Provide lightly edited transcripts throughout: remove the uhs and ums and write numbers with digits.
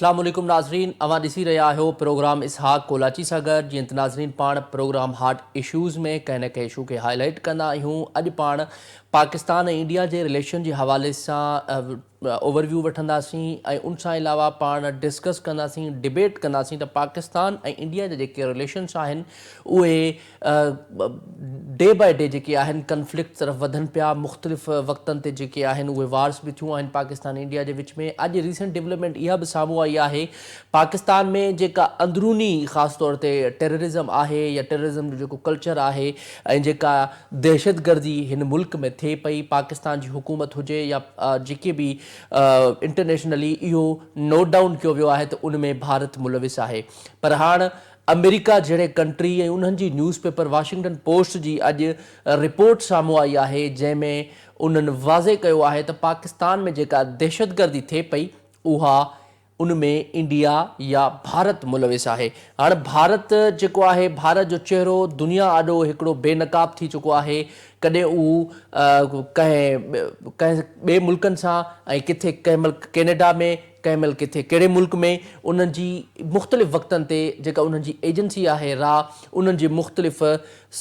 अस्सलाम वालेकुम नाज़रीन, अवां ॾिसी रहिया आहियो प्रोग्राम इसहाक़ कोलाची सां गॾु। जीअं त नाज़रीन पाण प्रोग्राम हार्ट इशूज़ में कंहिं न कंहिं इशू खे हाईलाइट कंदा आहियूं। अॼु पाण पाकिस्तान ऐं इंडिया जे रिलेशन जे हवाले सां ओवरव्यू वठंदासीं ऐं उन सां अलावा पाण डिस्कस कंदासीं, डिबेट कंदासीं त पाकिस्तान ऐं इंडिया जा जेके रिलेशन्स आहिनि उहे डे बाय डे जेके आहिनि कन्फ्लिक्ट तरफ़ वधनि पिया। मुख़्तलिफ़ वक़्तनि ते जेके आहिनि उहे वार्स बि थियूं आहिनि पाकिस्तान इंडिया जे विच में। अॼु रीसेंट डेवलपमेंट इहा बि साम्हूं आई आहे, पाकिस्तान में जेका अंदरूनी ख़ासि तौर ते टेररिज़म आहे या टेररिज़म जो जेको कल्चर आहे ऐं जेका दहशतगर्दी हिन मुल्क में थिए पई, पाकिस्तान जी हुकूमत हुजे या जेके बि इंटरनेशनली इहो नोट डाउन कयो वियो आहे त उन में भारत मुलविस आहे। पर हाणे अमेरिका जहिड़े कंट्री ऐं उन्हनि जी न्यूज़पेपर वाशिंगटन पोस्ट जी अॼु रिपोर्ट साम्हूं आई आहे, जंहिंमें उन्हनि वाज़े कयो आहे त पाकिस्तान में जेका दहशतगर्दी थिए पई उहा उन में इंडिया या भारत मुलविस आहे। हाणे भारत जेको आहे, भारत जो चहिरो दुनिया आॾो हिकिड़ो बेनकाब थी चुको आहे। कॾहिं उहो कंहिं ॿिए मुल्कनि सां ऐं किथे कंहिं महिल कैनेडा में, कंहिं महिल किथे कहिड़े मुल्क में, उन्हनि जी मुख़्तलिफ़ वक़्तनि ते जेका उन्हनि जी एजेंसी आहे उन्हनि जी मुख़्तलिफ़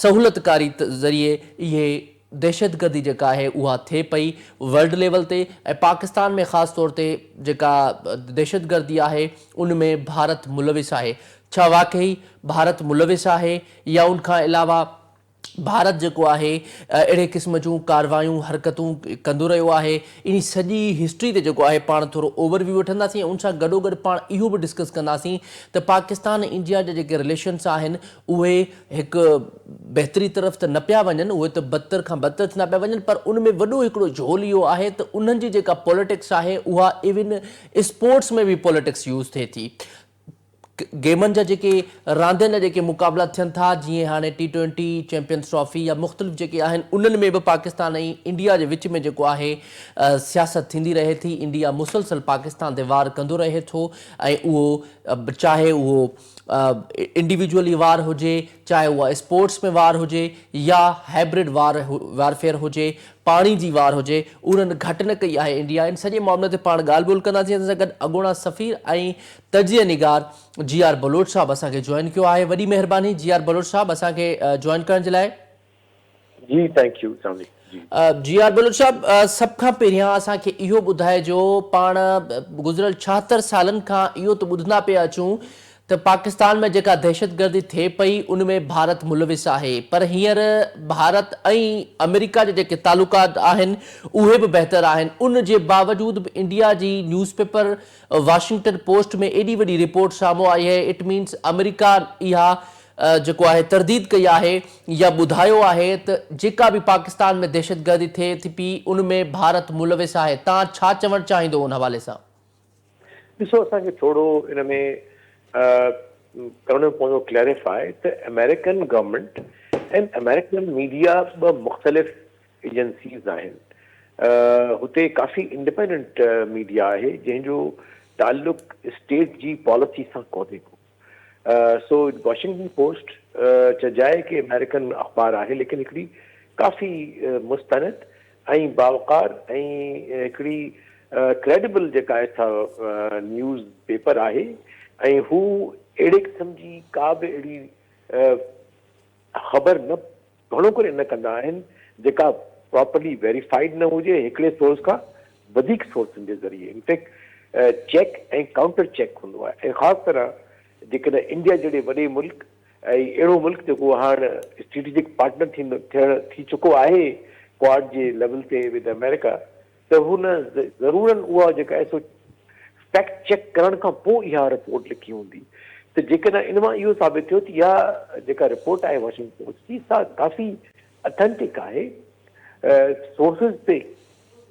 सहूलियतकारी ज़रिए इहे दहशतगर्दी जेका आहे उहा थिए पई वर्ल्ड लेवल ते। ऐं पाकिस्तान में ख़ासि तौर ते जेका दहशतगर्दी आहे उन में भारत मुलविस आहे। छा वाकई भारत मुलविस आहे या उन खां अलावा भारत जेको आहे अहिड़े क़िस्म जूं कारवायूं हरकतूं कंदो रहियो आहे? इन सॼी हिस्ट्री ते जेको आहे पाण थोरो ओवरव्यू वठंदासीं ऐं उन सां गॾोगॾु पाण इहो बि डिस्कस कंदासीं त पाकिस्तान ऐं इंडिया जा जेके रिलेशन्स आहिनि उहे हिकु बहितरी तरफ़ त न पिया वञनि, उहे त बदतर खां बदतर थींदा पिया वञनि, पर उन में वॾो हिकिड़ो झोल इहो आहे त उन्हनि जी जेका पॉलिटिक्स आहे उहा इवन स्पोर्ट्स में बि पॉलिटिक्स यूज़ थिए थी। गेमनि जा जेके रांदियुनि जा जेके मुक़ाबला थियनि था, जीअं हाणे T20 चैंपियंस ट्रॉफी या मुख़्तलिफ़ जेके आहिनि, उन्हनि में बि पाकिस्तान ऐं इंडिया जे विच में जेको आहे सियासत थींदी रहे थी। इंडिया मुसलसल पाकिस्तान ते वार कंदो रहे थो ऐं उहो चाहे उहो इंडिविजुअली वार हुजे, चाहे उहा स्पोर्ट्स में वार हुजे या हाइब्रिड वारफेयर हुजे, पाणी जी वार हुजे, उन्हनि घटि न कई आहे इंडिया। इन सॼे मामले ते पाण ॻाल्हि ॿोल कंदासीं। हिन सां गॾु अॻूणा सफ़ीर ऐं तजिया निगार GR बलोच साहब असांखे जॉइन कयो आहे। वॾी महिरबानी GR बलोच साहब असांखे जॉइन करण जे लाइ। जी थैंक यू। GR बलोच साहब, सभ खां पहिरियां असांखे इहो ॿुधाइजो, पाण गुज़िरियल 76 सालनि खां इहो त ॿुधंदा पिया अचूं त पाकिस्तान में जेका दहशतगर्दी थिए पई उन में भारत मुलविस आहे, पर हींअर भारत ऐं अमेरिका जे जेके तालुकात आहिनि उहे बि बहितर आहिनि। उन जे बावजूद बि इंडिया जी न्यूज़पेपर वाशिंगटन पोस्ट में एॾी वॾी रिपोर्ट साम्हूं आई आहे। इट मीन्स अमेरिका इहा जेको आहे तरदीद कई आहे या ॿुधायो आहे त जेका बि पाकिस्तान में दहशतगर्दी थिए थी पई उन में भारत मुलविस आहे। तव्हां छा चवणु चाहींदो उन हवाले सां? ॾिसो, असांखे थोरो इन में करणो पवंदो क्लैरिफाई त अमेरिकन गवर्नमेंट ऐं अमेरिकन मीडिया ॿ मुख़्तलिफ़ एजेंसीज़ आहिनि। हुते काफ़ी इंडिपेंडेंट मीडिया आहे जंहिंजो ताल्लुक स्टेट जी पॉलिसी सां कोन्हे को। सो वॉशिंगटन पोस्ट चइजाए कि अमेरिकन अख़बार आहे, लेकिन हिकिड़ी काफ़ी मुस्तनद ऐं बावक़ार ऐं हिकिड़ी क्रेडिबल जेका आहे न्यूज़ पेपर आहे। ऐं हू अहिड़े क़िस्म जी का बि अहिड़ी ख़बर न घणो करे न कंदा आहिनि जेका प्रॉपरली वेरीफाइड न हुजे हिकिड़े सोर्स खां वधीक सोर्सनि जे ज़रिए। इनफैक्ट चेक ऐं काउंटर चेक हूंदो आहे। ऐं ख़ासि तरह जेकॾहिं इंडिया जहिड़े वॾे मुल्क ऐं अहिड़ो मुल्क जेको हाणे स्ट्रेटेजिक पार्टनर थी चुको आहे क्वाड जे लेवल ते विद अमेरिका, त हुन ज़रूरन उहा जेका आहे सो फैक्ट चेक करण खां पोइ इहा रिपोर्ट लिखी हूंदी। त जेकॾहिं इन मां इहो साबित थियो त इहा जेका रिपोर्ट आहे वॉशिंगटन पोस्ट जी सा काफ़ी अथेंटिक आहे, सोर्सिस ते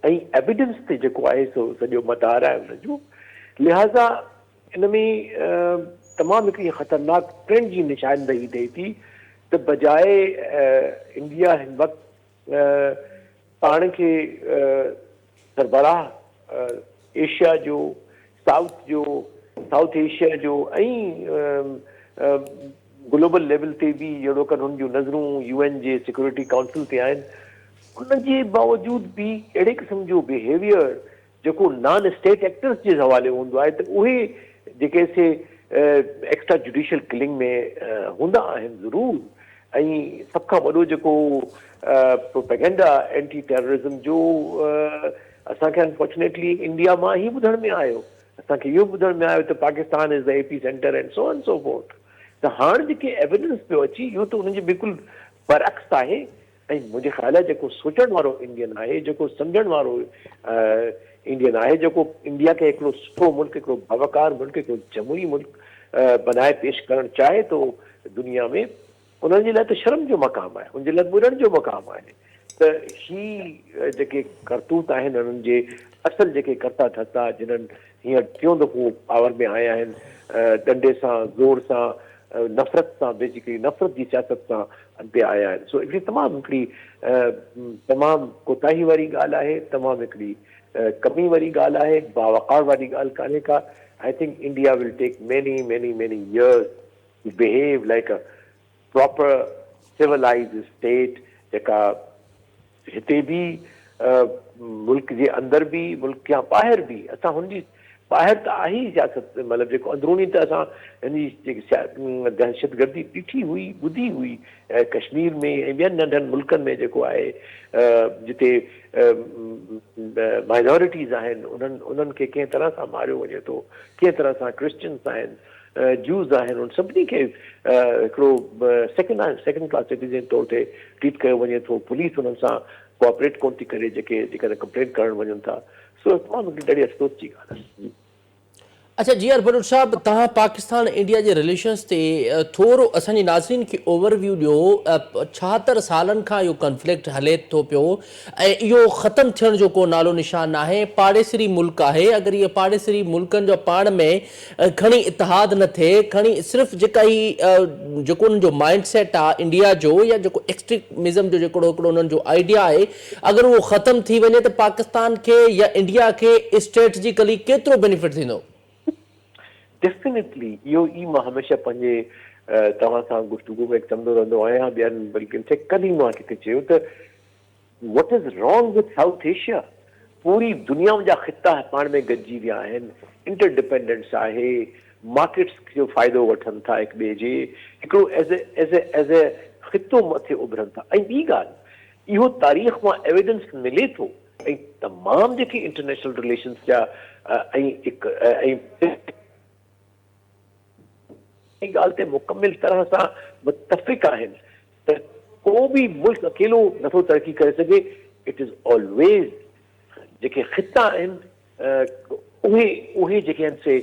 ऐं एविडेंस ते जेको आहे सो सॼो मदार आहे हुन जो। लिहाज़ा इन में तमामु हिकिड़ी ख़तरनाक ट्रेंड जी निशानदही ॾिए थी त बजाए इंडिया हिन वक़्तु पाण खे सरबराह एशिया जो, साउथ एशिया जो ऐं ग्लोबल लेवल ते बि जहिड़ो कर हुन जूं नज़रूं UN जे सिक्योरिटी काउंसिल ते आहिनि, उन जे बावजूद बि अहिड़े क़िस्म जो बिहेवियर जेको नॉन स्टेट एक्टर्स जे हवाले हूंदो आहे त उहे जेके से एक्स्ट्रा जुडिशियल किलिंग में हूंदा आहिनि ज़रूरु, ऐं सभ खां वॾो जेको प्रोपेगेंडा एंटी टेररिज्म जो असांखे अनफॉर्चुनेटली इंडिया मां ई ॿुधण में आयो। असांखे इहो ॿुधण में आयो त Pakistan is the AP centre and so and so fourth. त हाणे जेके एविडेंस पियो अची इहो त उनजे बिल्कुलु बरअक्स आहे। ऐं मुंहिंजे ख़्याल आहे जेको सोचण वारो इंडियन आहे, जेको सम्झण वारो इंडियन आहे, जेको इंडिया खे हिकिड़ो सुठो मुल्क, हिकिड़ो बावकार मुल्क, हिकिड़ो जमहूरी मुल्क बनाए पेश करणु चाहे थो दुनिया में, उन्हनि जे लाइ त शर्म जो मक़ाम आहे, उनजे लाइ ॿुधण जो मक़ाम आहे। त ही जेके करतूत आहिनि उन्हनि जे असल जेके कर्ता धर्ता जिन्हनि हींअर टियों दफ़ो पावर में आया आहिनि, डंडे सां, ज़ोर सां, नफ़रत सां, बेसिकली नफ़रत जी सियासत सां अॻिते आया आहिनि। सो हिकिड़ी तमामु तमामु कोताही वारी ॻाल्हि आहे, तमामु हिकिड़ी कमी वारी ॻाल्हि आहे, बावक़ार वारी ॻाल्हि कान्हे का। I think India will take many years to behave like a proper civilized state, जेका हिते बि मुल्क जे अंदरि बि, मुल्क या ॿाहिरि बि, असां हुनजी ॿाहिरि त आहे ई सियासत, मतिलबु जेको अंदरूनी त असां हिनजी जेकी दहशतगर्दी ॾिठी हुई, ॿुधी हुई कश्मीर में ऐं ॿियनि नंढनि मुल्कनि में जेको आहे, जिते माइनॉरिटीज़ आहिनि उन्हनि खे कंहिं तरह सां मारियो वञे थो, कंहिं तरह सां क्रिश्चियन्स आहिनि, जूस आहिनि, उन सभिनी खे हिकिड़ो सेकेंड क्लास सिटीज़न तौर ते ट्रीट कयो वञे थो। पुलिस उन्हनि सां कोऑपरेट कोन थी करे जेकॾहिं कंप्लेन करणु वञनि था। सो तमामु हिकिड़ी ॾाढी अफ़सोस जी ॻाल्हि आहे। अच्छा जी भरूच साहब, तव्हां पाकिस्तान इंडिया जे रिलेशन्स ते थोरो असांजे नाज़रीन खे ओवरव्यू ॾियो। 76 सालनि खां इहो कॉन्फ्लिक्ट हले थो पियो ऐं इहो ख़तमु थियण जो को नालो निशान आहे। पाड़ेसरी मुल्क आहे, अगरि इहे पाड़ेसरी मुल्कनि जो पाण में खणी इतिहाद न थिए, खणी सिर्फ़ु जेका ई जेको उन्हनि जो माइंड सेट आहे इंडिया जो, या जेको एक्सट्रीमिज़म जो जेको हिकिड़ो उन्हनि जो आइडिया आहे, अगरि उहो ख़तमु थी वञे त पाकिस्तान खे या इंडिया खे स्ट्रेटजिकली केतिरो बेनिफिट थींदो? डेफिनेटली इहो ई मां हमेशह पंहिंजे तव्हां सां गुफ्तगू में चवंदो रहंदो आहियां, ॿियनि बल्कि खे कॾहिं मां कंहिंखे चयो त what is wrong with south Asia. पूरी दुनिया जा ख़िता पाण में गॾिजी विया आहिनि, इंटरडिपेंडेंस आहे, मार्केट्स जो फ़ाइदो वठनि था हिक ॿिए जे, हिकिड़ो एज़ ए ख़ितो मथे उभरनि था। ऐं ॿी ॻाल्हि, इहो तारीख़ मां एविडेंस मिले थो, ऐं तमामु जेके इंटरनेशनल रिलेशन्स जा ॻाल्हि ते मुकमिल तरह सां मुतफ़िक़ आहिनि त को बि मुल्क अकेलो नथो तरक़ी करे सघे। इट इज़ ऑलवेज़ जेके ख़िता आहिनि उहे जेके आहिनि से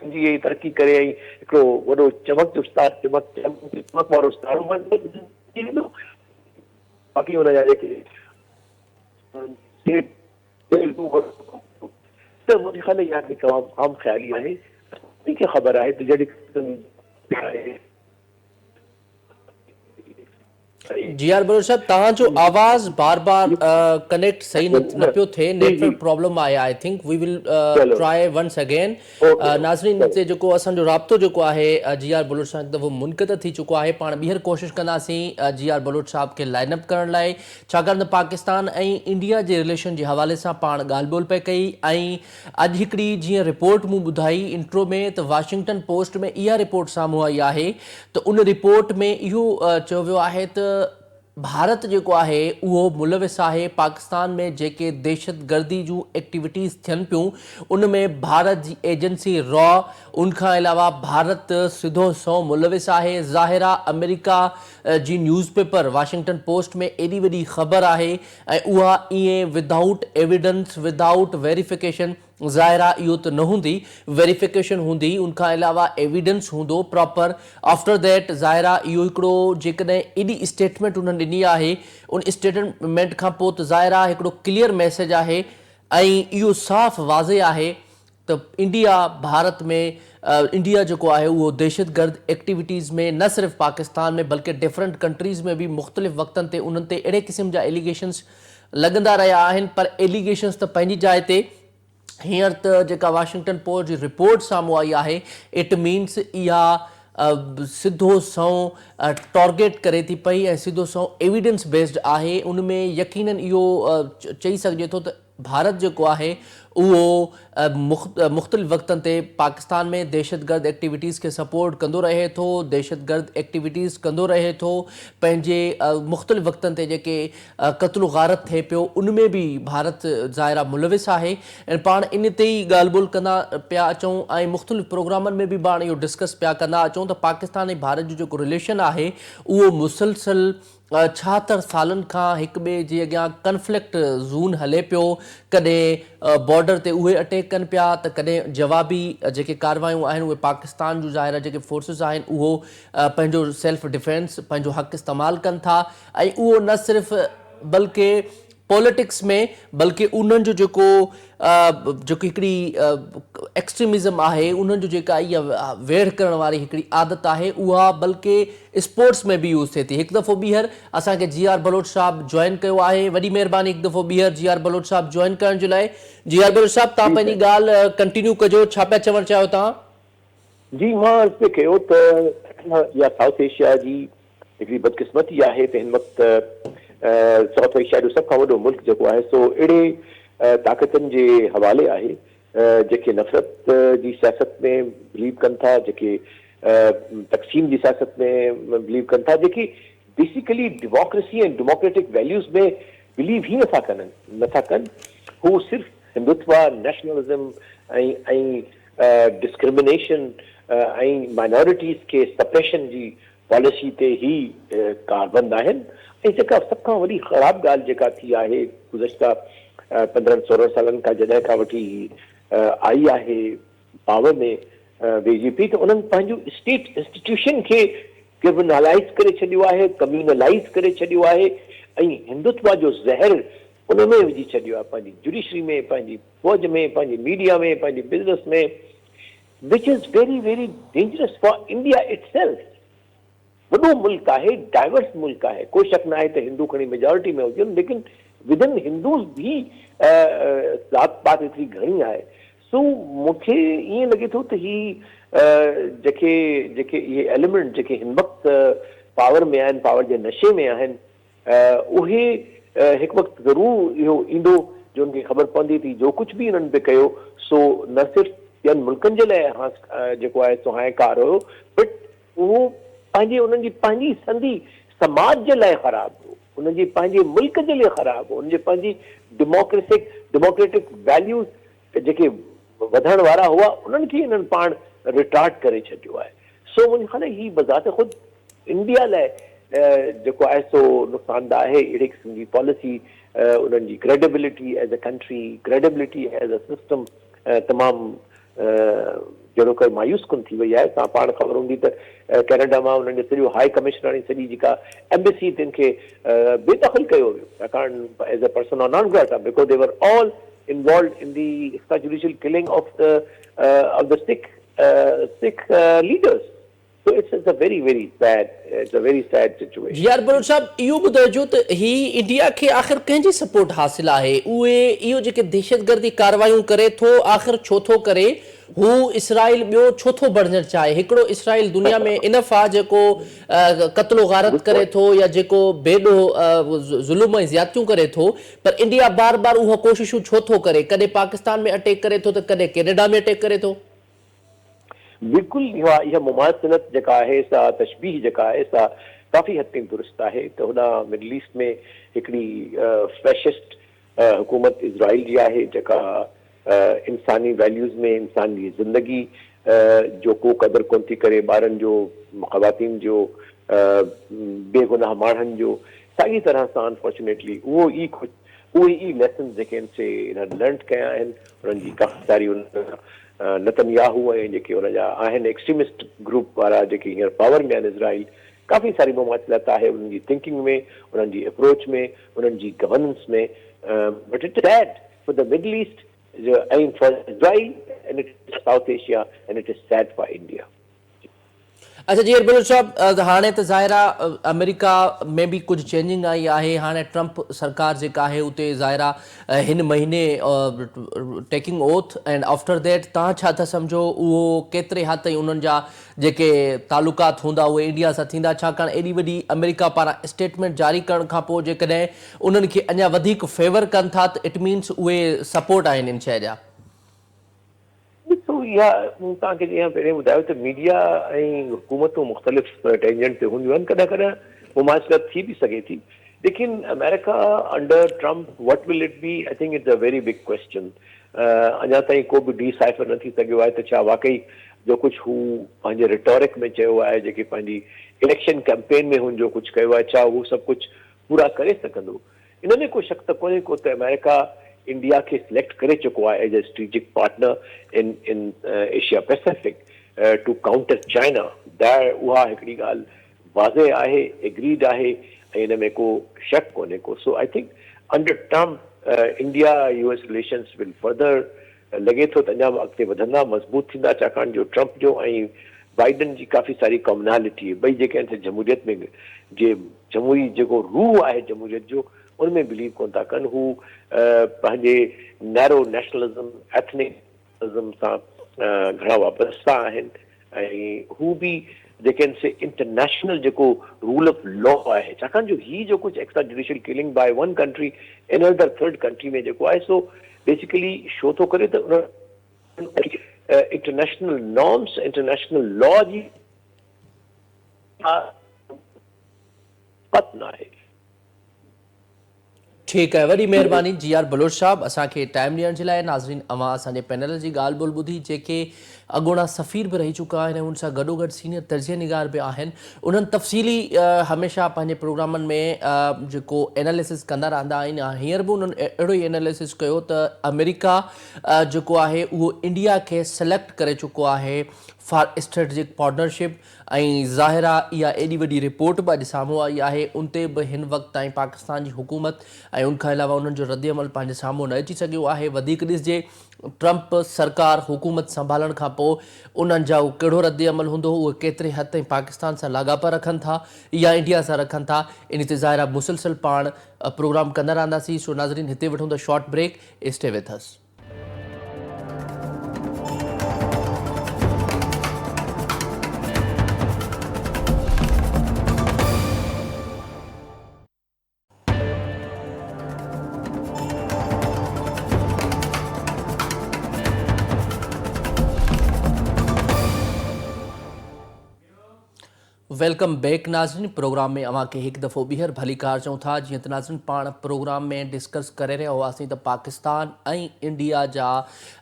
जी तरक़ी करे ऐं हिकिड़ो वॾो चमक वारो सितारो बाक़ी हुनजा जेके त मुंहिंजे ख़्याल इहा तमामु आम ख़्याली आहे। खे ख़बर आहे त जॾहिं जी भरूच साहब, तव्हांजो आवाज़ बार बार कनेक्ट सही न पियो थिए, नेटवर्क प्रॉब्लम आहे। I think we will try once again. नाज़रीन ते जेको असांजो राब्तो जेको आहे GR बलोच साहब दफ़ो मुनक़िद थी चुको आहे। पाण ॿीहर कोशिशि कंदासीं GR बलोच साहब खे लाइन अप करण लाइ, छाकाणि त पाकिस्तान ऐं इंडिया जे रिलेशन जे हवाले सां पाण ॻाल्हि ॿोल पिए कई। ऐं अॼु हिकिड़ी जीअं रिपोर्ट मूं ॿुधाई इंट्रो में, त वाशिंगटन पोस्ट में इहा रिपोर्ट साम्हूं आई आहे त उन रिपोर्ट में इहो चयो वियो आहे त भारत जेको आहे उहो मुलविस आहे। पाकिस्तान में जेके दहशतगर्दी जूं एक्टिविटीज़ थियनि पियूं उन में भारत जी एजेंसी रॉ, उनखां अलावा भारत सिधो सौ मुलविस आहे। ज़ाहिरा अमेरिका जी न्यूज़पेपर वाशिंगटन पोस्ट में एॾी वॾी ख़बर आहे ऐं उहा ईअं without evidence, without verification, Zahira इहो त न हूंदी, वेरिफिकेशन हूंदी, उनखां अलावा एविडेंस हूंदो प्रॉपर। आफ्टर दैट ज़ाहिरा इहो हिकिड़ो जेकॾहिं एॾी स्टेटमेंट उन्हनि ॾिनी आहे, उन स्टेटमेंट खां पोइ त ज़ाहिरा हिकिड़ो क्लियर मैसेज आहे ऐं इहो साफ़ वाज़े आहे त इंडिया भारत में इंडिया जेको आहे उहो दहशतगर्द एक्टिविटीज़ में न सिर्फ़ु पाकिस्तान में बल्कि डिफरेंट कंट्रीज़ में बि मुख़्तलिफ़ वक़्तनि ते उन्हनि ते अहिड़े क़िस्म जा एलिगेशन्स लॻंदा रहिया आहिनि। पर एलिगेशन्स त पंहिंजी जाइ ते, हींअर त जेका वाशिंगटन पोस्ट जी रिपोर्ट साम्हूं आई आहे, इट मीन्स इहा सिधो सौ टारगेट करे थी पई ऐं सिधो सौ एविडेंस बेस्ड आहे उन में यकीनन इहो चई सघिजे थो त भारत जेको आहे उहो मुख़्तलिफ़ वक़्तनि ते पाकिस्तान में दहशतगर्द एक्टिविटीज़ खे सपोर्ट कंदो रहे थो, दहशतगर्द एक्टिविटीज़ कंदो रहे थो, पंहिंजे मुख़्तलिफ़ वक़्तनि ते जेके क़त्ल गारत थिए पियो उन में बि भारत ज़ाहिरा मुलविस आहे ऐं पाण इन ते ई ॻाल्हि ॿोल्हि कंदा पिया अचूं ऐं मुख़्तलिफ़ प्रोग्रामनि में बि पाण इहो डिस्कस पिया कंदा अचूं त पाकिस्तान ऐं भारत जो जेको रिलेशन आहे उहो मुसलसल 76 सालनि खां हिक ॿिए जे अॻियां कन्फ्लिक्ट ज़ून हले पियो, कॾहिं बॉर्डर ते उहे अटैक कनि पिया त कॾहिं जवाबी जेके कारवायूं आहिनि उहे पाकिस्तान जूं ज़ाहिरा जेके फोर्सिस आहिनि उहो पंहिंजो सेल्फ डिफेंस पंहिंजो हक़ इस्तेमालु कनि था ऐं उहो न सिर्फ़ु बल्कि पॉलिटिक्स में बल्कि उन्हनि जो जेको हिकिड़ी एक्सट्रीमिज़म आहे उन्हनि जो जेका इहा वेड़ करण वारी हिकिड़ी आदत आहे उहा बल्कि स्पोर्ट्स में बि यूज़ थिए थी। हिकु दफ़ो ॿीहर असांखे जी.आर. बलोच साहब जॉइन कयो आहे, वॾी महिरबानी हिकु दफ़ो ॿीहर जी.आर. बलोच साहब जॉइन करण जे लाइ। जी.आर. बलोच साहब तव्हां पंहिंजी ॻाल्हि कंटिन्यू कजो, छा पिया चवणु चाहियो तव्हां? जी, मां अर्ज़ु पियो कयो त इहा साउथ एशिया जी हिकिड़ी बदकिस्मती आहे त हिन वक़्तु साउथ एशिया जो सभ खां वॾो मुल्क जेको आहे सो अहिड़े ताक़तनि जे हवाले आहे जेके नफ़रत जी सियासत में बिलीव कनि था, जेके तक़सीम जी सियासत में बिलीव कनि था, जेके बेसिकली डेमोक्रेसी ऐं डेमोक्रेटिक वैल्यूज़ में बिलीव ई नथा कनि। हू सिर्फ़ु हिंदुत्व, नेशनलिज़म ऐं डिस्क्रिमिनेशन ऐं माइनॉरिटीज़ के सप्रेशन जी पॉलिसी ते ही कारबंद आहिनि। ऐं जेका सभ खां वॾी ख़राबु ॻाल्हि जेका थी आहे गुज़श्ता 15-16 सालनि खां जॾहिं खां वठी आई आहे पावर में बीजेपी, त उन्हनि पंहिंजो स्टेट इंस्टीट्यूशन खे क्रिमिनलाइज़ करे छॾियो आहे, कम्यूनलाइज़ करे छॾियो आहे ऐं हिंदुत्व जो ज़हर उन में विझी छॾियो आहे, पंहिंजी जुडिशरी में, पंहिंजी फौज में, पंहिंजी मीडिया में, पंहिंजी बिज़नेस में, which is very, very dangerous for India itself. वॾो मुल्क आहे, डाइवर्स मुल्क आहे, कोई शक न आहे त हिंदू खणी मेजॉरिटी में हुजनि, लेकिन विदिन हिंदूज़ भी ज़ात पात एतिरी घणी आहे। सो मूंखे ईअं लॻे थो त ही जेके इहे एलिमेंट जेके हिन वक़्तु पावर में आहिनि, पावर जे नशे में आहिनि, उहे हिकु वक़्तु ज़रूरु इहो ईंदो जो उनखे ख़बर पवंदी थी जो कुझु बि उन्हनि पे कयो सो न सिर्फ़ु ॿियनि मुल्कनि जे लाइ जेको आहे सो हाइकार हुयो, बट उहो उन्हनि जी पंहिंजी संधी समाज जे लाइ ख़राबु हो, उन्हनि जी पंहिंजे मुल्क जे लाइ ख़राबु हो, उन्हनि जे पंहिंजी डेमोक्रेटिक वैल्यूज़ जेके वधण वारा हुआ उन्हनि खे हिननि पाण रिटार्ड करे छॾियो आहे। सो मुंहिंजे ख़्याल ही बज़ात ख़ुदि इंडिया लाइ जेको आहे सो नुक़सानदा आहे। अहिड़े क़िस्म जी पॉलिसी उन्हनि जी credibility as a country, credibility as a system तमामु जहिड़ो कर मायूस कुन थी वई आहे। तव्हां पाण ख़बर हूंदी त कैनेडा मां उन्हनि जो सॼो हाई कमिश्नर ऐं सॼी जेका एम्बेसी तिन खे बेदख़ल कयो वियो छाकाणि as a person of non Greta because they were all involved in the extrajudicial killing of the Sikh leaders. So it's a very, very sad situation. G R. Baloch साहब इहो ॿुधाइजो त ही इंडिया खे आख़िर कंहिंजी सपोर्ट हासिल आहे? उहे इहो जेके दहशतगर्दी कारवायूं करे थो आख़िर छो थो करे? हू इसराइल ॿियो छो थो बणजणु चाहे? हिकिड़ो इसराइल दुनिया में इनफ आहे जेको क़त्लो गारत करे थो या जेको बेॾो ज़ुल्म ऐं ज़्यादतियूं करे थो, पर इंडिया बार बार उहा कोशिशूं छो थो करे? कॾहिं पाकिस्तान में अटैक करे थो त कॾहिं कैनेडा में अटैक करे थो। बिल्कुलु इहा मुमासिलत जेका आहे सा तशबीह जेका आहे सा काफ़ी हद ताईं दुरुस्त आहे त होॾां मिडल ईस्ट में हिकिड़ी फैशिस्ट हुकूमत इज़राइल जी आहे जेका इंसानी वैल्यूज़ में इंसान जी ज़िंदगी जो को क़दुरु कोन थी करे, ॿारनि जो, ख़वातीन जो, बेगुनाह माण्हुनि जो, साॻी तरह सां अनफॉर्चुनेटली उहे ई लेसन जेके आहिनि से लर्न कया आहिनि। उन्हनि जी काफ़ी सारी नतनयाहू ऐं जेके हुन जा आहिनि एक्सट्रीमिस्ट ग्रुप वारा जेके हींअर पावर में आहिनि इज़राइल, काफ़ी सारी मुमासिलत आहे उन्हनि जी थिंकिंग में, उन्हनि जी अप्रोच में, उन्हनि जी गवर्नेंस में, but it's sad for the middle east and for Israel and it is South Asia and it is sad for India. अच्छा जी बलूच साहब, हाणे त ज़ाहिर आहे अमेरिका में बि कुझु चेंजिंग आई आहे। हाणे ट्रंप सरकार जेका आहे उते ज़ाहिर आहे हिन महीने taking oath and after that तव्हां छा था सम्झो उहो केतिरे हद ताईं उन्हनि जा जेके तालुकात हूंदा उहे इंडिया सां थींदा, छाकाणि एॾी वॾी अमेरिका पारां स्टेटमेंट जारी करण खां पोइ जेकॾहिं उन्हनि खे अञा वधीक फेवर कनि था त इट मीन्स उहे सपोर्ट आहिनि इन शइ जा। ॾिसो, इहा मूं तव्हांखे जीअं पहिरें ॿुधायो त मीडिया ऐं हुकूमतूं मुख़्तलिफ़ टेंजेंट ते हूंदियूं आहिनि, कॾहिं कॾहिं मुमासिलत थी बि सघे थी, लेकिन America under Trump what will it be, I think it's a very big question. अञा ताईं को बि डिसाइफर न थी सघियो आहे त छा वाकई जो कुझु हू पंहिंजे रिटोरिक में चयो आहे, जेके पंहिंजी इलेक्शन कैंपेन में हुनजो कुझु कयो आहे, छा उहो सभु कुझु पूरा करे सघंदो। इन में को शक त कोन्हे को त अमेरिका इंडिया खे सिलेक्ट करे चुको आहे as a strategic partner in Asia Pacific to counter China. उहा हिकिड़ी ॻाल्हि वाज़े आहे, एग्रीड आहे, ऐं इन में को शक कोन्हे को। So I think under Trump India US relations will further लॻे थो त अञा अॻिते वधंदा, मज़बूत थींदा, छाकाणि जो ट्रम्प जो ऐं बाइडन जी काफ़ी सारी कॉमनालिटी, ॿई जेके आहिनि जमहूरियत में जे जमहूरी जेको रूह आहे जमहूरियत जो उनमें बिलीव कोन था कनि। हू पंहिंजे नैरो नेशनलिज़म एथनिकज़म सां घणा वाबस्ता आहिनि, ऐं हू बि जेके आहिनि से इंटरनेशनल जेको रूल ऑफ लॉ आहे, छाकाणि जो ही जो कुझु extra judicial killing by one country in other third country में जेको आहे सो बेसिकली शो थो करे त उन इंटरनेशनल नॉर्म्स, इंटरनेशनल लॉ जी पत न आहे। ठीकु आहे, वॾी महिरबानी जी.आर. बलोच साहब असांखे टाइम ॾियण जे लाइ। नाज़रीन, अवां असांजे पैनल जी ॻाल्हि ॿोल ॿुधी, जेके अॻोणा सफ़ीर बि रही चुका आहिनि ऐं उन सां गॾोगॾु सीनियर तर्जीह निगार बि आहिनि। उन्हनि तफ़सीली हमेशह पंहिंजे प्रोग्रामनि में जेको एनालिसिस कंदा रहंदा आहिनि। हींअर बि उन्हनि अहिड़ो ई एनालिसिस कयो त अमेरिका जेको आहे उहो इंडिया खे सिलेक्ट करे चुको आहे फॉर स्ट्रेटजिक पार्टनरशिप, ऐं ज़ाहिर आहे इहा एॾी वॾी रिपोर्ट बि अॼु साम्हूं आई आहे। उन ते बि हिन वक़्तु ताईं पाकिस्तान जी हुकूमत ऐं उनखां अलावा उन्हनि जो रद्द अमल पंहिंजे साम्हूं न अची सघियो आहे। वधीक ॾिसिजे ट्रंप सरकार हुकूमत संभालण खां पोइ उन्हनि जा कहिड़ो रद्द अमल हूंदो, उहे केतिरे हद ताईं पाकिस्तान सां लाॻापा रखनि था या इंडिया सां रखनि था, इन ते ज़ाहिर आहे मुसलसल पाण प्रोग्राम कंदा रहंदासीं। सो नाज़रीन, हिते वठूं था short break, stay with us. Welcome back नाज़रीन। प्रोग्राम में अवां खे हिकु दफ़ो ॿीहर भली कार चऊं था। जीअं त नाज़रीन पाण प्रोग्राम में डिस्कस करे रहिया हुआसीं त पाकिस्तान ऐं इंडिया जा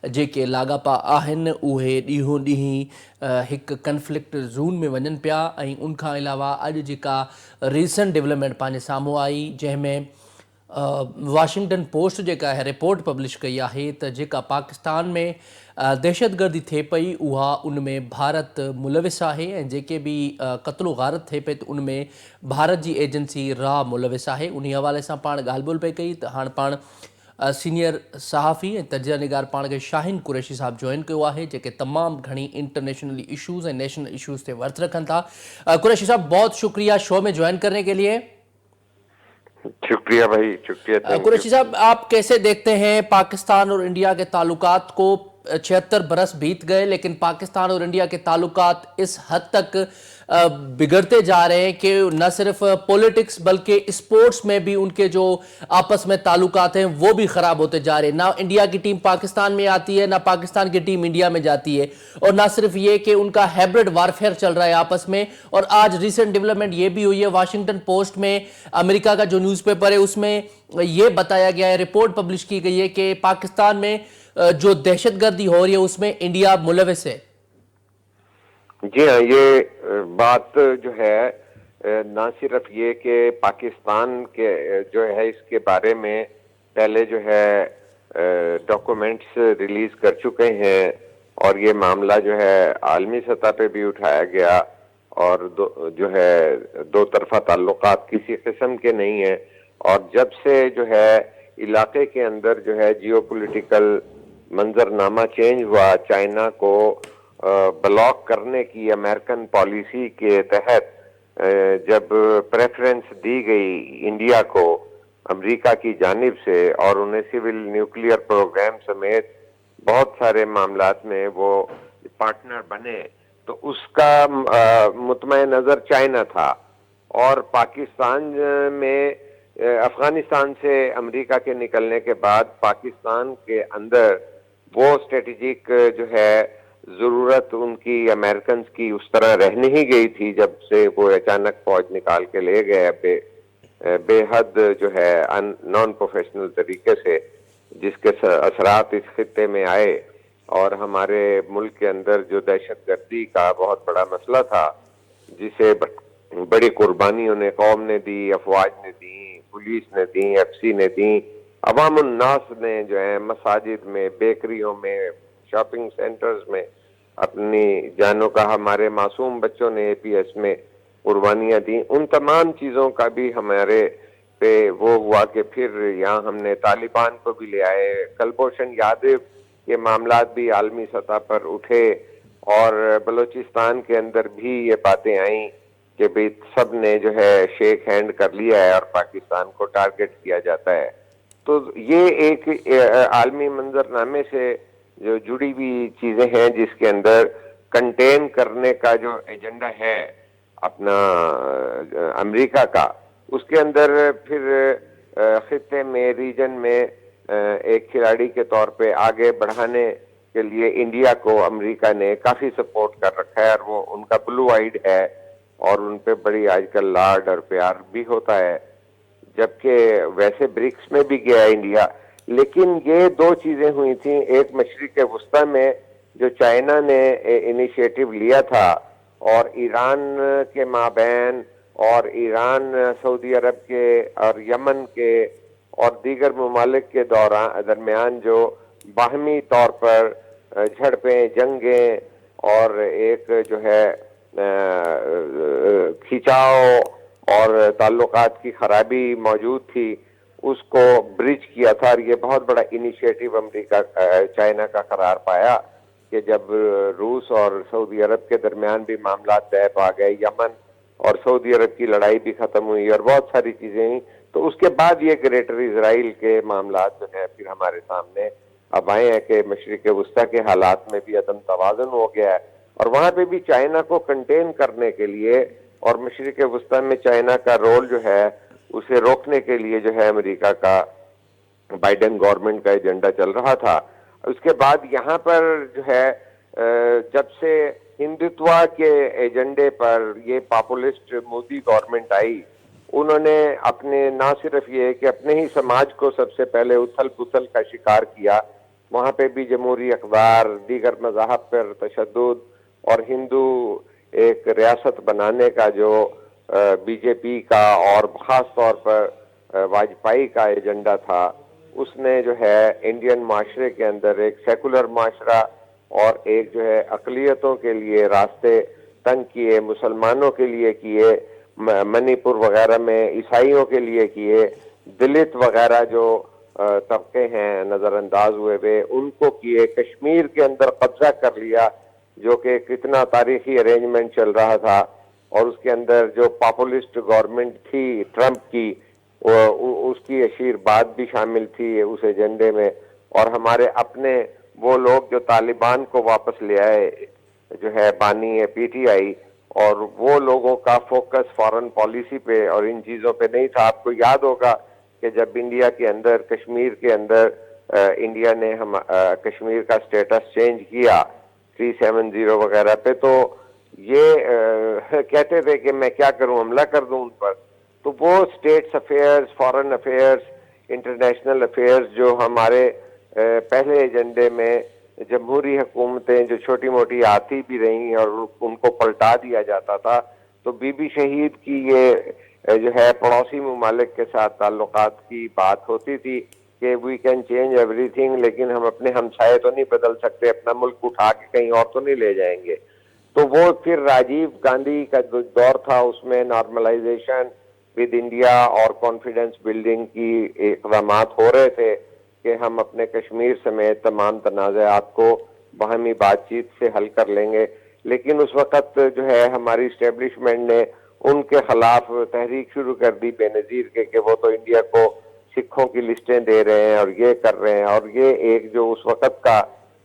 जेके लाॻापा आहिनि उहे ॾींहों ॾींहुं हिकु कन्फ्लिक्ट ज़ोन में वञनि पिया, ऐं उनखां अलावा अॼु जेका रीसेंट डेवलपमेंट पंहिंजे साम्हूं आई, जंहिंमें वाशिंगटन पोस्ट जेका आहे रिपोर्ट पब्लिश कई आहे त जेका पाकिस्तान में दहशतगर्दी थिए पई उहा उनमें भारत मुलविस आहे, ऐं जेके बि क़त्लो गारत थिए पई त उनमें भारत जी एजेंसी रा मुलविस आहे। उन हवाले सां पाण ॻाल्हि ॿोल पई कई त हाणे पाण सीनियर सहाफ़ी ऐं तर्जीह निगार पाण खे शाहिन कुरैशी साहब जॉइन कयो आहे, जेके तमामु घणी इंटरनेशनली इशूज़ ऐं नेशनल इशूज़ ते वर्त रखनि था। कुरैशी साहब, बहुत शुक्रिया शो में ज्वाइन करने के लिए। शुक्रिया भाई, शुक्रिया। कुरैशी साहब, आप कैसे देखते हैं पाकिस्तान और इंडिया के ताल्लुकात को? 76 बरस बीत गए, लेकिन पाकिस्तान और इंडिया के ताल्लुकात इस हद तक बिगड़ते जा रहे हैं कि न सिर्फ पॉलिटिक्स बल्कि स्पोर्ट्स में भी उनके जो आपस में ताल्लुकात हैं वो भी ख़राब होते जा रहे हैं। ना इंडिया की टीम पाकिस्तान में आती है, ना पाकिस्तान की टीम इंडिया में जाती है, और ना सिर्फ ये कि उनका हाइब्रिड वारफेयर चल रहा है आपस में। और आज रिसेंट डेवलपमेंट ये भी हुई है, वाशिंगटन पोस्ट में अमेरिका का जो न्यूज़पेपर है उसमें ये बताया गया है, रिपोर्ट पब्लिश की गई है कि पाकिस्तान में जो दहशतगर्दी हो रही है उसमें इंडिया मुलविस है। जी हाँ, ये बात जो है ना सिर्फ ये कि पाकिस्तान के जो है इसके बारे में पहले जो है डॉक्यूमेंट्स रिलीज कर चुके हैं, और ये मामला जो है आलमी सतह पे भी उठाया गया, और जो है दो तरफा ताल्लुकात किसी किस्म के नहीं है। और जब से जो है इलाके के अंदर जो है जियोपॉलिटिकल मंजरनामा चेंज हुआ, चाइना को بلاک کرنے کی امریکن پالیسی کے تحت جب پریفرنس دی گئی انڈیا کو امریکہ کی جانب سے اور انہیں سول نیوکلیئر پروگرام سمیت بہت سارے معاملات میں وہ پارٹنر بنے، تو اس کا مطمئن نظر چائنا تھا، اور پاکستان میں افغانستان سے امریکہ کے نکلنے کے بعد پاکستان کے اندر وہ اسٹریٹجک جو ہے ضرورت ان کی امریکنز کی اس طرح رہ نہیں گئی تھی جب سے وہ اچانک فوج نکال کے لے گئے بے حد جو ہے نان پروفیشنل طریقے سے، جس کے اثرات اس خطے میں آئے، اور ہمارے ملک کے اندر جو دہشت گردی کا بہت بڑا مسئلہ تھا جسے بڑی قربانیوں نے قوم نے دی، افواج نے دی، پولیس نے دی، ایف سی نے دی، عوام الناس نے جو ہے مساجد میں، بیکریوں میں، شاپنگ سینٹرز میں اپنی جانوں کا، ہمارے معصوم بچوں نے اے پی ایس میں قربانیاں دیں، ان تمام چیزوں کا بھی ہمارے پہ وہ ہوا کہ پھر یہاں ہم نے طالبان کو بھی لے آئے، کلبھوشن یادو کے معاملات بھی عالمی سطح پر اٹھے، اور بلوچستان کے اندر بھی یہ باتیں آئیں کہ بھی سب نے جو ہے شیک ہینڈ کر لیا ہے اور پاکستان کو ٹارگٹ کیا جاتا ہے۔ تو یہ ایک عالمی منظرنامے سے جو جڑی ہوئی چیزیں ہیں جس کے اندر کنٹین کرنے کا جو ایجنڈا ہے اپنا امریکہ کا، اس کے اندر پھر خطے میں، ریجن میں ایک کھلاڑی کے طور پہ آگے بڑھانے کے لیے انڈیا کو امریکہ نے کافی سپورٹ کر رکھا ہے، اور وہ ان کا بلو آئیڈ ہے اور ان پہ بڑی آج کل لاڈ اور پیار بھی ہوتا ہے، جبکہ ویسے برکس میں بھی گیا انڈیا۔ لیکن یہ دو چیزیں ہوئی تھیں، ایک مشرق وسطی میں جو چائنا نے انیشیٹو لیا تھا، اور ایران کے مابین اور ایران سعودی عرب کے اور یمن کے اور دیگر ممالک کے درمیان جو باہمی طور پر جھڑپیں، جنگیں اور ایک جو ہے کھینچاؤ اور تعلقات کی خرابی موجود تھی، اس کو برج کیا تھا، اور یہ بہت بڑا انیشیٹو امریکہ چائنا کا قرار پایا کہ جب روس اور سعودی عرب کے درمیان بھی معاملات طے پا گئے، یمن اور سعودی عرب کی لڑائی بھی ختم ہوئی اور بہت ساری چیزیں ہوئیں، تو اس کے بعد یہ گریٹر اسرائیل کے معاملات جو ہیں پھر ہمارے سامنے اب آئے ہیں کہ مشرق وسطی کے حالات میں بھی عدم توازن ہو گیا ہے، اور وہاں پہ بھی چائنا کو کنٹین کرنے کے لیے اور مشرق وسطی میں چائنا کا رول جو ہے اسے روکنے کے لیے جو ہے امریکہ کا بائیڈن گورنمنٹ کا ایجنڈا چل رہا تھا۔ اس کے بعد یہاں پر جو ہے جب سے ہندوتوا کے ایجنڈے پر یہ پاپولسٹ مودی گورنمنٹ آئی، انہوں نے اپنے نہ صرف یہ کہ اپنے ہی سماج کو سب سے پہلے اتھل پتھل کا شکار کیا، وہاں پہ بھی جمہوری اقدار، دیگر مذاہب پر تشدد اور ہندو ایک ریاست بنانے کا جو بی جے پی کا اور خاص طور پر واجپئی کا ایجنڈا تھا، اس نے جو ہے انڈین معاشرے کے اندر ایک سیکولر معاشرہ اور ایک جو ہے اقلیتوں کے لیے راستے تنگ کیے، مسلمانوں کے لیے کیے، منی پور وغیرہ میں عیسائیوں کے لیے کیے، دلت وغیرہ جو طبقے ہیں نظر انداز ہوئے ان کو کیے، کشمیر کے اندر قبضہ کر لیا جو کہ کتنا تاریخی ارینجمنٹ چل رہا تھا، اور اس کے اندر جو پاپولسٹ گورنمنٹ تھی ٹرمپ کی اس کی اشیرباد بھی شامل تھی اس ایجنڈے میں، اور ہمارے اپنے وہ لوگ جو طالبان کو واپس لے آئے جو ہے بانی ہے پی ٹی آئی، اور وہ لوگوں کا فوکس فارن پالیسی پہ اور ان چیزوں پہ نہیں تھا۔ آپ کو یاد ہوگا کہ جب انڈیا کے اندر کشمیر کے اندر انڈیا نے کشمیر کا سٹیٹس چینج کیا 370 وغیرہ پہ، تو یہ کہتے تھے کہ میں کیا کروں، حملہ کر دوں ان پر۔ تو وہ states affairs, foreign affairs, international affairs جو ہمارے پہلے ایجنڈے میں جمہوری حکومتیں جو چھوٹی موٹی آتی بھی رہیں اور ان کو پلٹا دیا جاتا تھا، تو بی بی شہید کی یہ جو ہے پڑوسی ممالک کے ساتھ تعلقات کی بات ہوتی تھی کہ we can change every thing, لیکن ہم اپنے ہمسائے تو نہیں بدل سکتے، اپنا ملک اٹھا کے کہیں اور تو نہیں لے جائیں گے۔ تو وہ پھر راجیو گاندھی کا جو دور تھا اس میں نارملائزیشن ود انڈیا اور کانفیڈنس بلڈنگ کی اقدامات ہو رہے تھے کہ ہم اپنے کشمیر سمیت تمام تنازعات کو باہمی بات چیت سے حل کر لیں گے. لیکن اس وقت جو ہے ہماری اسٹیبلشمنٹ نے ان کے خلاف تحریک شروع کر دی بے نظیر کے کہ وہ تو انڈیا کو سکھوں کی لسٹیں دے رہے ہیں اور یہ کر رہے ہیں. اور یہ ایک جو اس وقت کا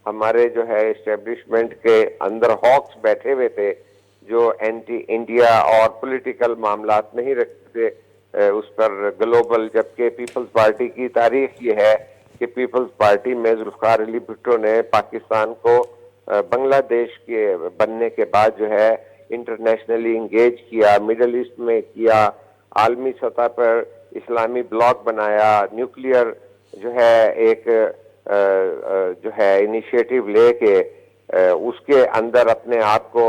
ہمارے جو ہے اسٹیبلشمنٹ کے اندر ہاکس بیٹھے ہوئے تھے جو اینٹی انڈیا اور پولیٹیکل معاملات نہیں رکھتے اس پر گلوبل، جبکہ پیپلز پارٹی کی تاریخ یہ ہے کہ پیپلز پارٹی میں ذوالفقار علی بھٹو نے پاکستان کو بنگلہ دیش کے بننے کے بعد جو ہے انٹرنیشنلی انگیج کیا، مڈل ایسٹ میں کیا، عالمی سطح پر اسلامی بلاک بنایا، نیوکلیئر جو ہے ایک جو ہے انیشیٹو لے کے اس کے اندر اپنے آپ کو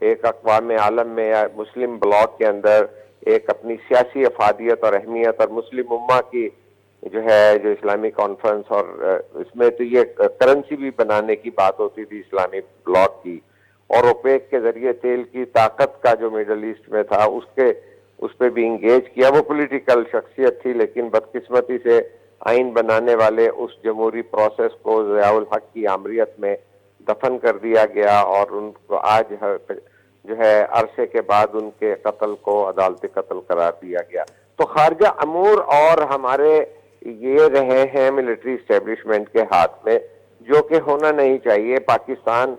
ایک اقوام عالم میں یا مسلم بلاک کے اندر ایک اپنی سیاسی افادیت اور اہمیت اور مسلم امہ کی جو ہے جو اسلامی کانفرنس، اور اس میں تو یہ کرنسی بھی بنانے کی بات ہوتی تھی اسلامی بلاک کی، اور اوپیک کے ذریعے تیل کی طاقت کا جو مڈل ایسٹ میں تھا اس پہ بھی انگیج کیا. وہ پولیٹیکل شخصیت تھی لیکن بدقسمتی سے آئین بنانے والے اس جمہوری پروسیس کو ضیاء الحق کی آمریت میں دفن کر دیا گیا، اور ان کو آج جو ہے عرصے کے بعد ان کے قتل کو عدالتی قتل قرار دیا گیا. تو خارجہ امور اور ہمارے یہ رہے ہیں ملٹری اسٹیبلشمنٹ کے ہاتھ میں، جو کہ ہونا نہیں چاہیے. پاکستان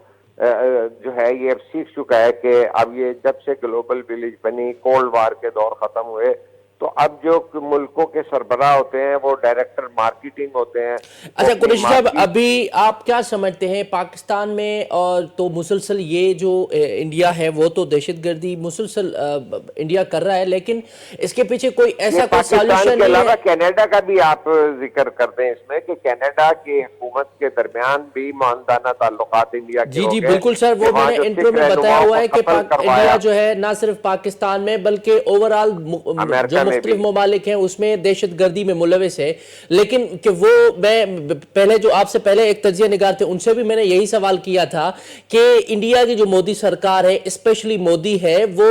جو ہے یہ اب سیکھ چکا ہے کہ اب یہ جب سے گلوبل ولیج بنی، کولڈ وار کے دور ختم ہوئے، تو اب جو ملکوں کے سربراہ ہوتے ہیں وہ ڈائریکٹر مارکیٹنگ ہوتے ہیں. اچھا قریشی صاحب، ابھی آپ کیا سمجھتے ہیں پاکستان میں اور تو مسلسل یہ جو انڈیا ہے وہ تو دہشت گردی مسلسل انڈیا کر رہا ہے، لیکن اس کے پیچھے کوئی ایسا کوئی سالوشن کے نہیں علاوہ ہے؟ کینیڈا کا بھی آپ ذکر کر دیں اس میں کہ کینیڈا کی حکومت کے درمیان بھی معاندانہ تعلقات انڈیا کے جی ہو جی گئے. بالکل سر، وہ میں نے انٹرو میں بتایا ہوا ہے کہ انڈیا جو ہے نہ صرف پاکستان میں بلکہ اوورال جو مختلف ممالک ہیں اس میں دہشت گردی میں ملوث ہے. لیکن کہ وہ میں پہلے جو آپ سے پہلے ایک تجزیہ نگار تھے ان سے بھی میں نے یہی سوال کیا تھا کہ انڈیا کی جو مودی سرکار ہے، اسپیشلی مودی ہے، وہ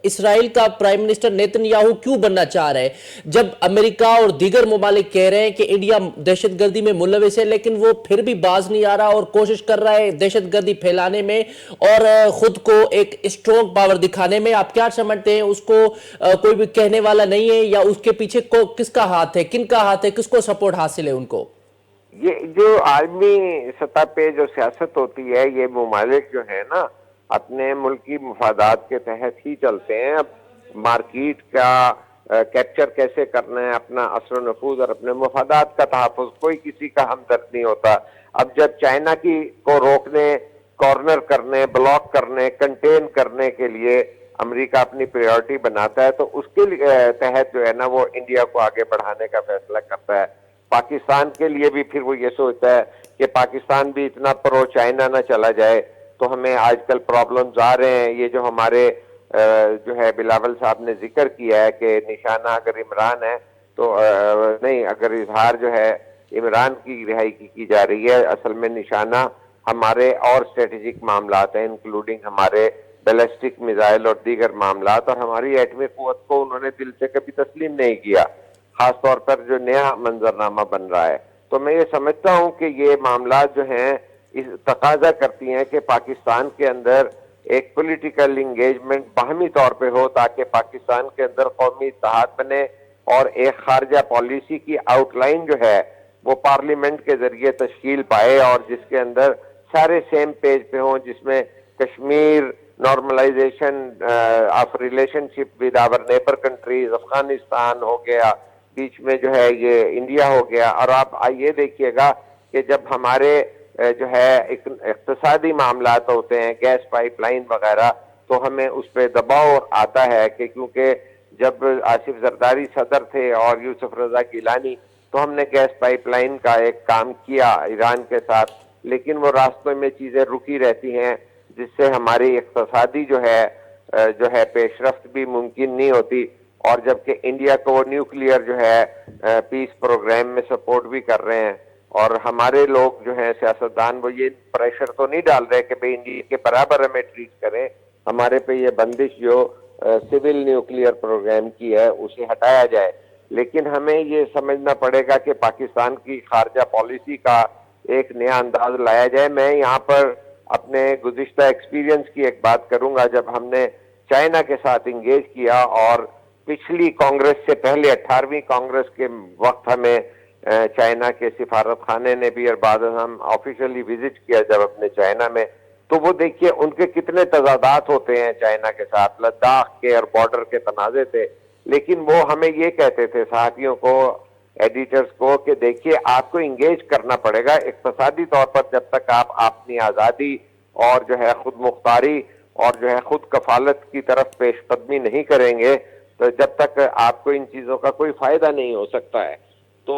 اسرائیل کا پرائم منسٹر نیتن یاہو کیوں بننا چاہ رہے ہیں جب امریکہ اور دیگر ممالک کہہ رہے ہیں کہ انڈیا دہشت گردی میں ملوث ہے، لیکن وہ پھر بھی باز نہیں آ رہا اور کوشش کر رہا ہے دہشت گردی پھیلانے میں اور خود کو ایک اسٹرانگ پاور دکھانے میں. آپ کیا سمجھتے ہیں اس کو کوئی بھی کہنے والا نہیں ہے، یا اس کے پیچھے کس کا ہاتھ ہے، کن کا ہاتھ ہے، کس کو سپورٹ حاصل ہے ان کو؟ یہ جو عالمی سطح پہ جو سیاست ہوتی ہے، یہ ممالک جو ہے نا اپنے ملکی مفادات کے تحت ہی چلتے ہیں. اب مارکیٹ کا کیپچر کیسے کرنا ہے، اپنا اثر و نفوذ اور اپنے مفادات کا تحفظ، کوئی کسی کا ہمدرد نہیں ہوتا. اب جب چائنا کو روکنے، کارنر کرنے، بلاک کرنے، کنٹین کرنے کے لیے امریکہ اپنی پریورٹی بناتا ہے تو اس کے تحت جو ہے نا وہ انڈیا کو آگے بڑھانے کا فیصلہ کرتا ہے. پاکستان کے لیے بھی پھر وہ یہ سوچتا ہے کہ پاکستان بھی اتنا پرو چائنا نہ چلا جائے تو ہمیں آج کل پرابلمز آ رہے ہیں. یہ جو ہمارے جو ہے بلاول صاحب نے ذکر کیا ہے کہ نشانہ اگر عمران ہے تو نہیں، اگر اظہار جو ہے عمران کی رہائی کی جا رہی ہے، اصل میں نشانہ ہمارے اور اسٹریٹجک معاملات ہیں، انکلوڈنگ ہمارے بیلسٹک میزائل اور دیگر معاملات، اور ہماری ایٹمی قوت کو انہوں نے دل سے کبھی تسلیم نہیں کیا، خاص طور پر جو نیا منظرنامہ بن رہا ہے. تو میں یہ سمجھتا ہوں کہ یہ معاملات جو ہیں اس تقاضا کرتی ہیں کہ پاکستان کے اندر ایک پولیٹیکل انگیجمنٹ باہمی طور پہ ہو تاکہ پاکستان کے اندر قومی اتحاد بنے اور ایک خارجہ پالیسی کی آؤٹ لائن جو ہے وہ پارلیمنٹ کے ذریعے تشکیل پائے اور جس کے اندر سارے سیم پیج پہ ہوں، جس میں Kashmir, normalisation of relationship with our neighbour countries, Afghanistan ہو گیا، بیچ میں جو ہے یہ انڈیا ہو گیا. اور آپ یہ دیکھیے گا کہ جب ہمارے جو ہے اقتصادی معاملات ہوتے ہیں، گیس پائپ لائن وغیرہ، تو ہمیں اس پہ دباؤ آتا ہے کہ کیونکہ جب آصف زرداری صدر تھے اور یوسف رضا گیلانی تو ہم نے گیس پائپ لائن کا ایک کام کیا ایران کے ساتھ، لیکن وہ راستوں میں چیزیں رکی رہتی ہیں جس سے ہماری اقتصادی جو ہے پیش رفت بھی ممکن نہیں ہوتی. اور جبکہ انڈیا کو وہ نیوکلیئر جو ہے پیس پروگرام میں سپورٹ بھی کر رہے ہیں، اور ہمارے لوگ جو ہیں سیاستدان وہ یہ پریشر تو نہیں ڈال رہے کہ بھئی انڈیا کے برابر ہمیں ٹریٹ کریں، ہمارے پہ یہ بندش جو سول نیوکلیئر پروگرام کی ہے اسے ہٹایا جائے. لیکن ہمیں یہ سمجھنا پڑے گا کہ پاکستان کی خارجہ پالیسی کا ایک نیا انداز لایا جائے. میں یہاں پر اپنے گزشتہ ایکسپیرینس کی ایک بات کروں گا. جب ہم نے چائنا کے ساتھ انگیج کیا اور پچھلی کانگریس سے پہلے 18ویں کانگریس کے وقت ہمیں چائنا کے سفارت خانے نے بھی اور بعد ہم آفیشلی وزٹ کیا جب اپنے چائنا میں, تو وہ دیکھیے ان کے کتنے تضادات ہوتے ہیں چائنا کے ساتھ. لداخ کے اور بارڈر کے تنازع تھے, لیکن وہ ہمیں یہ کہتے تھے صحافیوں کو, ایڈیٹرز کو, کہ دیکھیے آپ کو انگیج کرنا پڑے گا اقتصادی طور پر. جب تک آپ اپنی آزادی اور جو ہے خود مختاری اور جو ہے خود کفالت کی طرف پیش قدمی نہیں کریں گے تو جب تک آپ کو ان چیزوں کا کوئی فائدہ نہیں ہو سکتا ہے. تو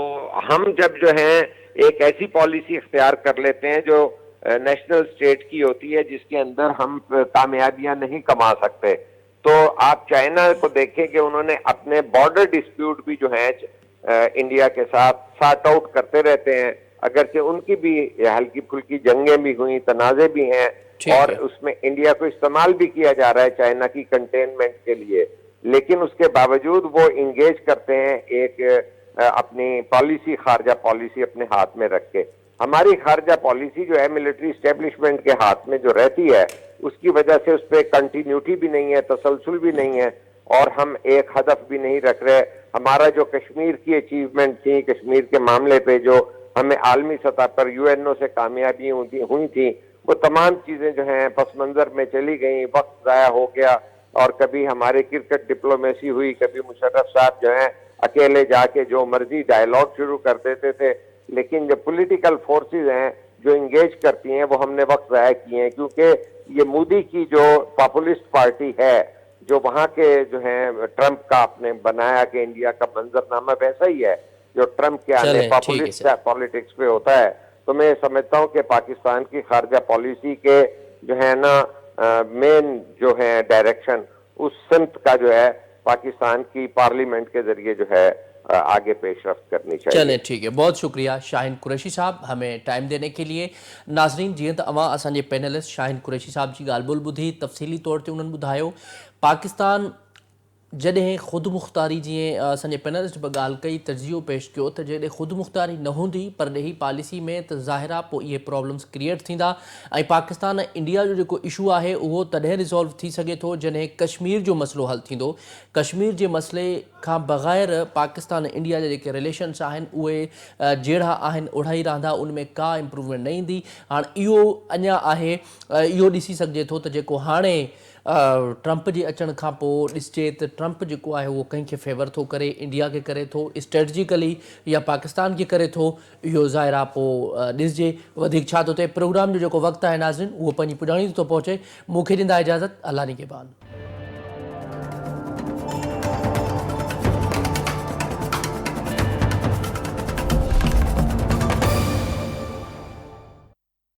ہم جب جو ہے ایک ایسی پالیسی اختیار کر لیتے ہیں جو نیشنل اسٹیٹ کی ہوتی ہے, جس کے اندر ہم کامیابیاں نہیں کما سکتے, تو آپ چائنا کو دیکھیں کہ انہوں نے اپنے بارڈر ڈسپیوٹ بھی جو ہیں انڈیا کے ساتھ سارٹ آؤٹ کرتے رہتے ہیں, اگرچہ ان کی بھی ہلکی پھلکی جنگیں بھی ہوئیں, تنازع بھی ہیں, اور اس میں انڈیا کو استعمال بھی کیا جا رہا ہے چائنا کی کنٹینمنٹ کے لیے, لیکن اس کے باوجود وہ انگیج کرتے ہیں ایک اپنی پالیسی, خارجہ پالیسی اپنے ہاتھ میں رکھ کے. ہماری خارجہ پالیسی جو ہے ملٹری اسٹیبلشمنٹ کے ہاتھ میں جو رہتی ہے, اس کی وجہ سے اس پہ کنٹینیوٹی بھی نہیں ہے, تسلسل بھی نہیں ہے, اور ہم ایک ہدف بھی نہیں رکھ رہے. ہمارا جو کشمیر کی اچیومنٹ تھی, کشمیر کے معاملے پہ جو ہمیں عالمی سطح پر UN سے کامیابی ہوئی تھی, وہ تمام چیزیں جو ہیں پس منظر میں چلی گئیں, وقت ضائع ہو گیا, اور کبھی ہمارے کرکٹ ڈپلومیسی ہوئی, کبھی مشرف صاحب جو ہیں اکیلے جا کے جو مرضی ڈائیلاگ شروع کر دیتے تھے, لیکن جو پولیٹیکل فورسز ہیں جو انگیج کرتی ہیں وہ ہم نے وقت ضائع کیے ہیں. کیونکہ یہ مودی کی جو پاپولسٹ پارٹی ہے, جو وہاں کے جو ہیں ٹرمپ کا آپ نے بنایا کہ انڈیا کا منظرنامہ ویسا ہی ہے جو ٹرمپ کے آنے پاپولسٹ پالیٹکس پہ ہوتا ہے. تو میں سمجھتا ہوں کہ پاکستان کی خارجہ پالیسی کے جو ہے نا مین جو ہے ڈائریکشن, اس سمت کا جو ہے پاکستان کی پارلیمنٹ کے ذریعے جو ہے آگے پیش رفت کرنی چاہیے. چلیں ٹھیک ہے, بہت شکریہ شاہین قریشی صاحب ہمیں ٹائم دینے کے لیے. ناظرین, جیئं त अवां असांजे पैनलिस्ट शाहिन कुरैशी साहब जी ॻाल्हि ॿोल ॿुधी, तफ़सीली तौर ते उन्हनि ॿुधायो पाकिस्तान जॾहिं ख़ुदि मुख़्तारी, जीअं असांजे पैनलिस्ट बि ॻाल्हि कई, तजियो पेश कयो त जॾहिं ख़ुदि मुख़्तारी न हूंदी परॾेही पॉलिसी में, त ज़ाहिर आहे पोइ इहे प्रॉब्लम्स क्रिएट थींदा. ऐं पाकिस्तान ऐं इंडिया जो जेको इशू आहे उहो तॾहिं रिज़ॉल्व थी सघे थो जॾहिं कश्मीर जो मसइलो हल थींदो. कश्मीर जे मसइले खां बग़ैर पाकिस्तान ऐं इंडिया जा जेके रिलेशन्स आहिनि उहे जहिड़ा आहिनि ओढ़ा ई रहंदा, उन में का इम्प्रूवमेंट न ईंदी. हाणे इहो अञा आहे, इहो ॾिसी सघिजे थो त जेको हाणे ट्रंप जे अचण खां पोइ ॾिसिजे त ट्रंप जेको आहे उहो कंहिंखे फेवर थो करे, इंडिया खे करे थो स्ट्रेटजिकली या पाकिस्तान खे करे थो, इहो ज़ाहिर आहे पोइ ॾिसिजे वधीक छा थो थिए. प्रोग्राम जो जेको वक़्तु आहे नाज़रीन उहो पंहिंजी पुॼाणी थो पहुचे. मूंखे ॾींदा इजाज़त, अल्लाह निगहबान.